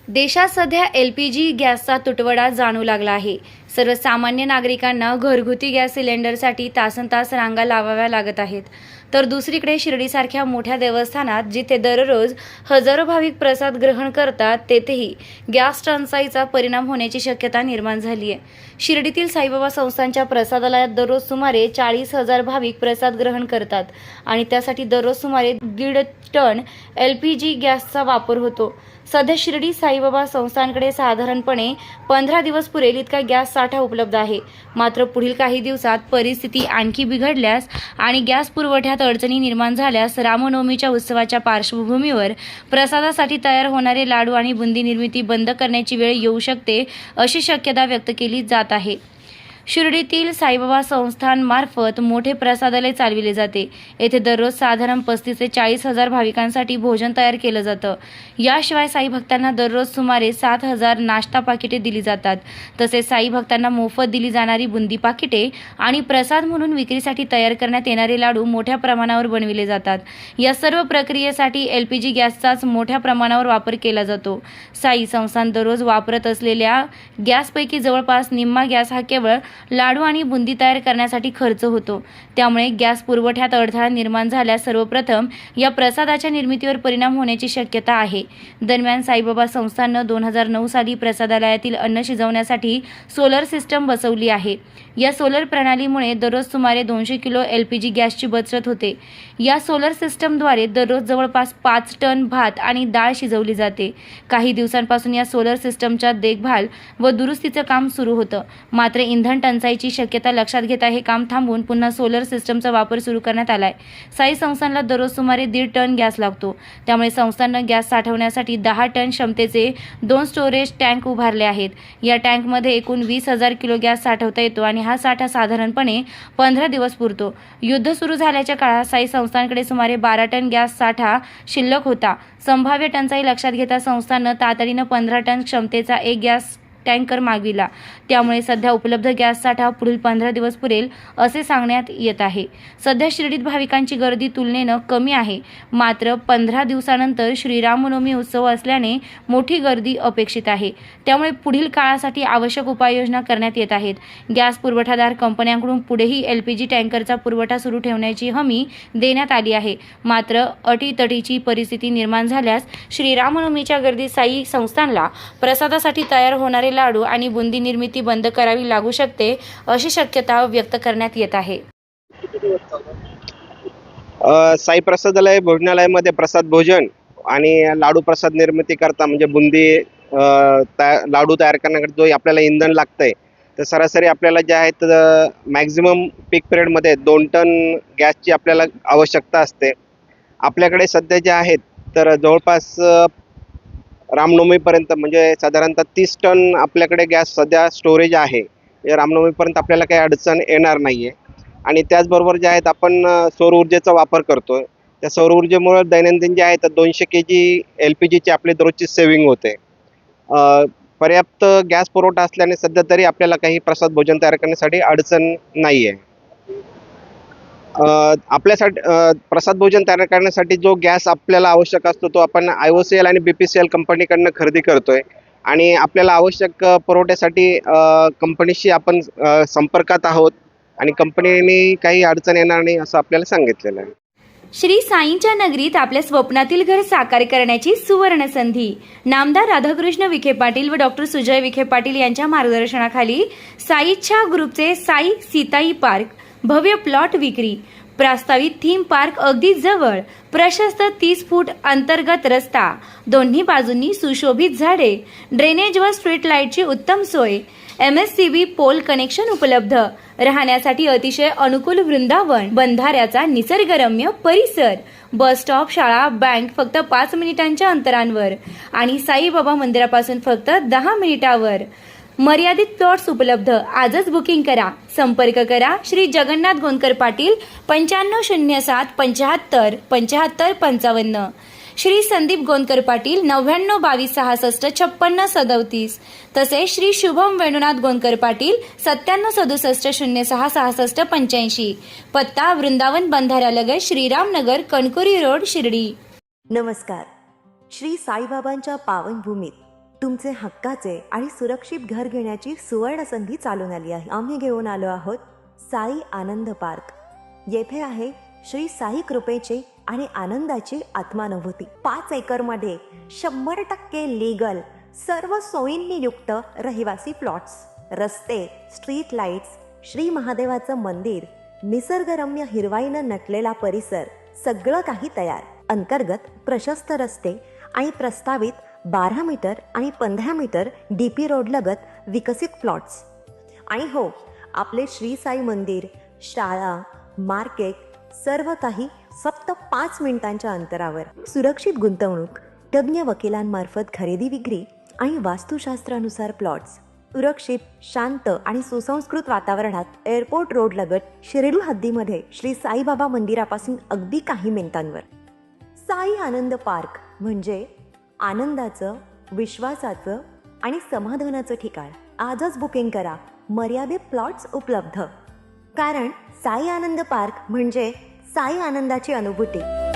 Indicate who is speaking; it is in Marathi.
Speaker 1: देशात सध्या LPG गॅसचा तुटवडा जाणवू लागला आहे. सर्वसामान्य नागरिकांना घरगुती गॅस सिलेंडरसाठी तासनतास रांगा लावाव्या लागत आहेत. तर दुसरीकडे शिर्डीसारख्या मोठ्या देवस्थानात जिथे दररोज हजारो भाविक प्रसाद ग्रहण करतात, तेथेही गॅस टंचाईचा परिणाम होण्याची शक्यता निर्माण झाली आहे. शिर्डीतील साईबाबा संस्थानच्या प्रसादालयात दररोज सुमारे 40,000 भाविक प्रसाद ग्रहण करतात आणि त्यासाठी दररोज सुमारे 1.5 टन LPG गॅसचा वापर होतो. सध्या शिर्डी साईबाबा संस्थानकडे साधारणपणे 15 दिवस पुरेल इतका गॅस साठा उपलब्ध आहे. मात्र पुढील काही दिवसात परिस्थिती आणखी बिघडल्यास आणि गॅस पुरवठ्यात अडचणी निर्माण झाल्यास रामनवमीच्या उत्सवाच्या पार्श्वभूमीवर प्रसादासाठी तयार होणारे लाडू आणि बुंदी निर्मिती बंद करण्याची वेळ येऊ शकते, अशी शक्यता व्यक्त केली जात आहे. शिर्डीतील साईबाबा संस्थानमार्फत मोठे प्रसादालय चालविले जाते. येथे दररोज साधारण 35 ते 40,000 भाविकांसाठी भोजन तयार केलं जातं. याशिवाय साई भक्तांना दररोज सुमारे 7,000 नाश्ता पाकिटे दिली जातात. तसेच साई भक्तांना मोफत दिली जाणारी बुंदी पाकिटे आणि प्रसाद म्हणून विक्रीसाठी तयार करण्यात येणारे लाडू मोठ्या प्रमाणावर बनविले जातात. या सर्व प्रक्रियेसाठी LPG गॅसचाच मोठ्या प्रमाणावर वापर केला जातो. साई संस्थान दररोज वापरत असलेल्या गॅसपैकी जवळपास निम्मा गॅस हा केवळ लाडू आणि बुंदी तयार करण्यासाठी खर्च होतो. त्यामुळे गॅस पुरवठ्यात अडथळा निर्माण झाल्यास सर्वप्रथम या प्रसादाच्या निर्मितीवर परिणाम होण्याची शक्यता आहे. दरम्यान साईबाबा संस्थाननं 2009 साली प्रसादालयातील अन्न शिजवण्यासाठी सोलर सिस्टम बसवली आहे. या सोलर प्रणालीमुळे दररोज सुमारे 200 किलो LPG गॅसची बचत होते. या सोलर सिस्टमद्वारे दररोज जवळपास 5 टन भात आणि डाळ शिजवली जाते. काही दिवसांपासून या सोलर सिस्टमच्या देखभाल व दुरुस्तीचं काम सुरू होतं. मात्र इंधन टंचाईची शक्यता लक्षात घेता हे काम थांबवून पुन्हा सोलर सिस्टमचा वापर सुरू करण्यात आलाय. साई संस्थानला दररोज सुमारे 1.5 टन गॅस लागतो. त्यामुळे संस्थाननं गॅस साठवण्यासाठी 10 टन क्षमतेचे 2 स्टोरेज टँक उभारले आहेत. या टँकमध्ये एकूण 20,000 किलो गॅस साठवता येतो आणि हा साठा साधारणपणे 15 दिवस पुरतो. युद्ध सुरू झाल्याच्या काळात साई संस्थानकडे सुमारे 12 टन गॅस साठा शिल्लक होता. संभाव्य टंचाई लक्षात घेता संस्थाननं तातडीनं 15 टन क्षमतेचा एक गॅस टँकर मागविला. त्यामुळे सध्या उपलब्ध गॅस साठा पुढील 15 दिवस पुरेल असे सांगण्यात येत आहे. सध्या शिर्डीत भाविकांची गर्दी तुलनेनं कमी आहे. मात्र 15 दिवसानंतर श्रीरामनवमी उत्सव असल्याने मोठी गर्दी अपेक्षित आहे. त्यामुळे पुढील काळासाठी आवश्यक उपाययोजना करण्यात येत आहेत. गॅस पुरवठादार कंपन्यांकडून पुढेही LPG टँकरचा पुरवठा सुरू ठेवण्याची हमी देण्यात आली आहे. मात्र अटीतटीची परिस्थिती निर्माण झाल्यास श्रीरामनवमीच्या गर्दीत साई संस्थानला प्रसादासाठी तयार होणारे लाडू आणि बुंदी निर्मिती बंद करावी लागू शकते, अशी शक्यता व्यक्त करण्यात येत आहे.
Speaker 2: साई प्रसादालय भोजनालयामध्ये प्रसाद भोजन आणि लाडू प्रसाद निर्मिती करता म्हणजे बुंदी लाडू तयार करण्यासाठी जो आपल्याला इंधन लागतंय, तर सरासरी आपल्याला जे आहेत मॅक्झिमम पीक पिरियडमध्ये 2 टन गॅसची आपल्याला आवश्यकता असते. आपल्याकडे सध्या जे आहेत तर जवळपास रामनवमीपर्यंत म्हणजे साधारणतः 30 टन आपल्याकडे गॅस सध्या स्टोरेज आहे. रामनवमीपर्यंत आपल्याला काही अडचण येणार नाही आहे. आणि त्याचबरोबर जे आहेत आपण सौर ऊर्जेचा वापर करतो. त्या सौर ऊर्जेमुळे दैनंदिन जे आहेत 200 kg LPGची आपली दररोजची सेविंग होते. पर्याप्त गॅस पुरवठा असल्याने सध्या तरी आपल्याला काही प्रसाद भोजन तयार करण्यासाठी अडचण नाही आहे. आपल्यासाठी प्रसाद भोजन तयार करण्यासाठी जो गॅस आपल्याला आवश्यक असतो तो आपण IOCL आणि BPCL कंपनीकडनं खरेदी करतोय आणि आपल्याला आवश्यक पुरवठ्यासाठी कंपनीशी आपण संपर्कात आहोत आणि कंपनीने काही अडचण येणार नाही असं आपल्याला सांगितलेलं आहे.
Speaker 1: श्री साईंच्या नगरीत आपल्या स्वप्नातील घर साकार करण्याची सुवर्ण संधी. नामदार राधाकृष्ण विखे पाटील व डॉक्टर सुजय विखे पाटील यांच्या मार्गदर्शनाखाली साईच्या ग्रुपचे साई सीताई पार्क भव्य प्लॉट विक्री. प्रस्तावित थीम पार्क अगदी जवळ. प्रशस्त 30 फूट अंतर्गत रस्ता. दोन्ही बाजूंनी सुशोभित झाडे. ड्रेनेज व स्ट्रीट लाईटची उत्तम सोय. MSCB पोल कनेक्शन उपलब्ध. राहण्यासाठी अतिशय अनुकूल वृंदावन. बंधाऱ्याचा निसर्गरम्य परिसर. बस स्टॉप, शाळा, बँक फक्त 5 मिनिटांच्या अंतरावर आणि साईबाबा मंदिरापासून फक्त 10 मिनिटावर. मर्यादित प्लॉट्स उपलब्ध. आजच बुकिंग करा. संपर्क करा श्री जगन्नाथ गोंदकर पाटील 9507 75 75 55. श्री संदीप गोंदकर पाटील 99 22 66 56 37. तसेच श्री शुभम वेणुनाथ गोंदकर पाटील 97 67 06 66 85. पत्ता वृंदावन बंधाऱ्यालगत श्रीरामनगर, कणकुरी रोड, शिर्डी.
Speaker 3: नमस्कार. श्री साईबाबांच्या पावनभूमीत तुमचे हक्काचे आणि सुरक्षित घर घेण्याची सुवर्ण संधी चालून आली आहे. आम्ही घेऊन आलो आहोत साई आनंद पार्क. येथे आहे श्री साई कृपेची आणि आनंदाची आत्मानुभूती. 5 एकरमध्ये 100% लीगल, सर्व सोयींनी युक्त रहिवासी प्लॉट्स, रस्ते, स्ट्रीट लाईट्स, श्री महादेवाचं मंदिर, निसर्गरम्य हिरवाईनं नटलेला परिसर, सगळं काही तयार. अंतर्गत प्रशस्त रस्ते आणि प्रस्तावित 12 मीटर आणि 15 मीटर DP रोड लगत विकसित प्लॉट्स. आणि हो, आपले श्री साई मंदिर, शाळा, मार्केट, सर्व काही फक्त 5 मिनिटांच्या अंतरावर. सुरक्षित गुंतवणूक, तज्ज्ञ वकिलांमार्फत खरेदी विक्री आणि वास्तुशास्त्रानुसार प्लॉट्स. सुरक्षित, शांत आणि सुसंस्कृत वातावरणात एअरपोर्ट रोड लगत शिर्डी हद्दीमध्ये श्री साईबाबा मंदिरापासून अगदी काही मिनिटांवर. साई आनंद पार्क म्हणजे आनंदाचं, विश्वासाचं आणि समाधानाचं ठिकाण. आजच बुकिंग करा. मर्यादित प्लॉट्स उपलब्ध. कारण साई आनंद पार्क म्हणजे साई आनंदाची अनुभूती.